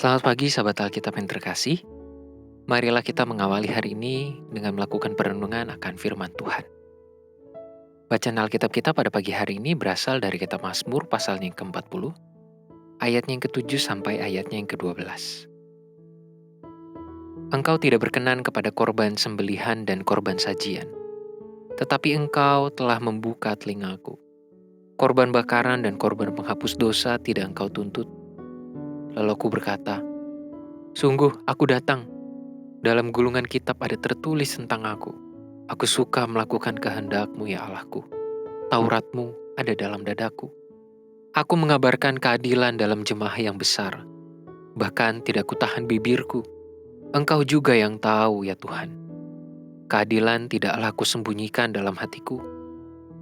Selamat pagi sahabat Alkitab yang terkasih. Marilah kita mengawali hari ini dengan melakukan perenungan akan firman Tuhan. Bacaan Alkitab kita pada pagi hari ini berasal dari kitab Mazmur pasalnya yang ke-40, ayatnya yang ke-7 sampai ayatnya yang ke-12. Engkau tidak berkenan kepada korban sembelihan dan korban sajian, tetapi engkau telah membuka telingaku. Korban bakaran dan korban penghapus dosa tidak engkau tuntut. Lalu aku berkata, sungguh aku datang. Dalam gulungan kitab ada tertulis tentang aku. Aku suka melakukan kehendak-Mu ya Allahku. Taurat-Mu ada dalam dadaku. Aku mengabarkan keadilan dalam jemaah yang besar. Bahkan tidak kutahan bibirku. Engkau juga yang tahu ya Tuhan. Keadilan tidaklah kusembunyikan dalam hatiku.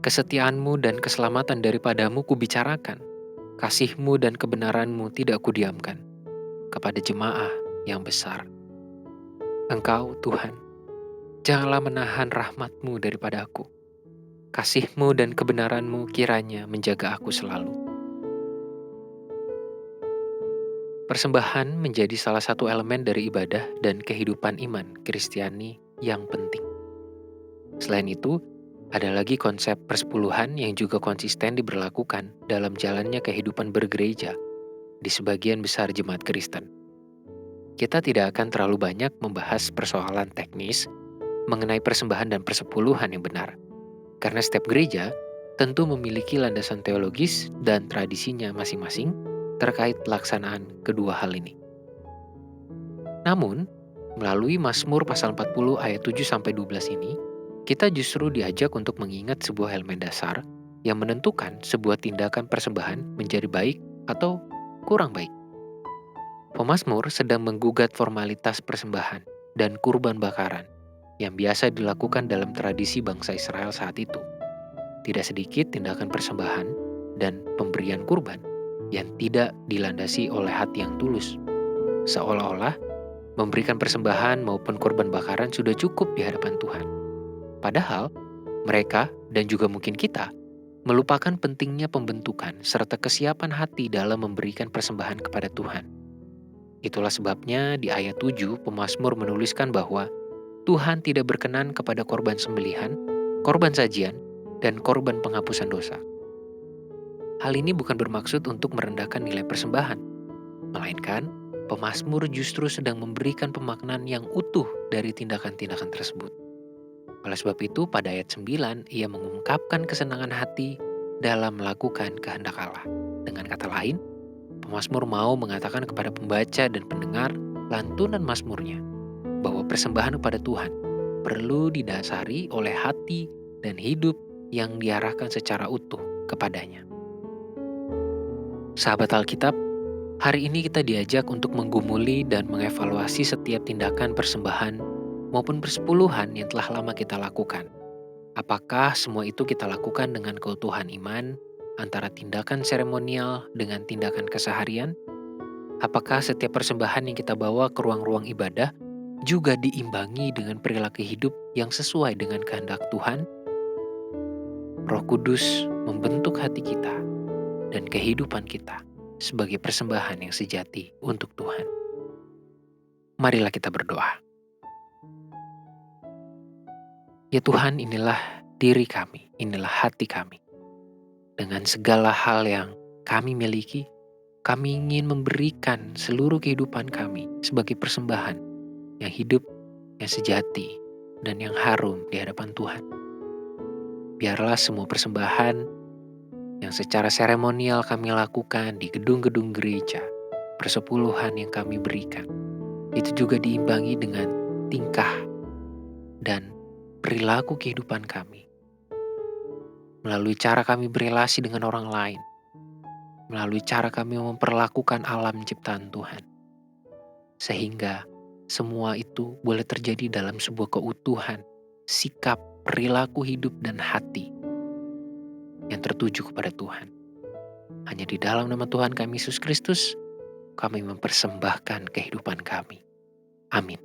Kesetiaan-Mu dan keselamatan daripadamu kubicarakan. Kasih-Mu dan kebenaran-Mu tidak kudiamkan. Kepada jemaah yang besar. Engkau Tuhan, janganlah menahan rahmat-Mu daripada aku. Kasih-Mu dan kebenaran-Mu kiranya menjaga aku selalu. Persembahan menjadi salah satu elemen dari ibadah dan kehidupan iman Kristiani yang penting. Selain itu, ada lagi konsep persepuluhan yang juga konsisten diberlakukan dalam jalannya kehidupan bergereja di sebagian besar jemaat Kristen. Kita tidak akan terlalu banyak membahas persoalan teknis mengenai persembahan dan persepuluhan yang benar. Karena setiap gereja tentu memiliki landasan teologis dan tradisinya masing-masing terkait pelaksanaan kedua hal ini. Namun, melalui Mazmur pasal 40 ayat 7-12 ini, kita justru diajak untuk mengingat sebuah elemen dasar yang menentukan sebuah tindakan persembahan menjadi baik atau kurang baik. Pemazmur sedang menggugat formalitas persembahan dan kurban bakaran yang biasa dilakukan dalam tradisi bangsa Israel saat itu. Tidak sedikit tindakan persembahan dan pemberian kurban yang tidak dilandasi oleh hati yang tulus. Seolah-olah memberikan persembahan maupun kurban bakaran sudah cukup di hadapan Tuhan. Padahal mereka dan juga mungkin kita melupakan pentingnya pembentukan serta kesiapan hati dalam memberikan persembahan kepada Tuhan. Itulah sebabnya di ayat 7 pemazmur menuliskan bahwa Tuhan tidak berkenan kepada korban sembelihan, korban sajian, dan korban penghapusan dosa. Hal ini bukan bermaksud untuk merendahkan nilai persembahan, melainkan pemazmur justru sedang memberikan pemaknaan yang utuh dari tindakan-tindakan tersebut. Oleh sebab itu, pada ayat 9, ia mengungkapkan kesenangan hati dalam melakukan kehendak Allah. Dengan kata lain, pemazmur mau mengatakan kepada pembaca dan pendengar lantunan mazmurnya bahwa persembahan kepada Tuhan perlu didasari oleh hati dan hidup yang diarahkan secara utuh kepadanya. Sahabat Alkitab, hari ini kita diajak untuk menggumuli dan mengevaluasi setiap tindakan persembahan maupun persepuluhan yang telah lama kita lakukan. Apakah semua itu kita lakukan dengan keutuhan iman antara tindakan seremonial dengan tindakan keseharian? Apakah setiap persembahan yang kita bawa ke ruang-ruang ibadah juga diimbangi dengan perilaku hidup yang sesuai dengan kehendak Tuhan? Roh Kudus membentuk hati kita dan kehidupan kita sebagai persembahan yang sejati untuk Tuhan. Marilah kita berdoa. Ya Tuhan, inilah diri kami, inilah hati kami. Dengan segala hal yang kami miliki, kami ingin memberikan seluruh kehidupan kami sebagai persembahan yang hidup, yang sejati, dan yang harum di hadapan Tuhan. Biarlah semua persembahan yang secara seremonial kami lakukan di gedung-gedung gereja, persepuluhan yang kami berikan, itu juga diimbangi dengan tingkah dan perilaku kehidupan kami. Melalui cara kami berelasi dengan orang lain, melalui cara kami memperlakukan alam ciptaan Tuhan. Sehingga semua itu boleh terjadi dalam sebuah keutuhan, sikap, perilaku hidup, dan hati yang tertuju kepada Tuhan. Hanya di dalam nama Tuhan kami Yesus Kristus, kami mempersembahkan kehidupan kami. Amin.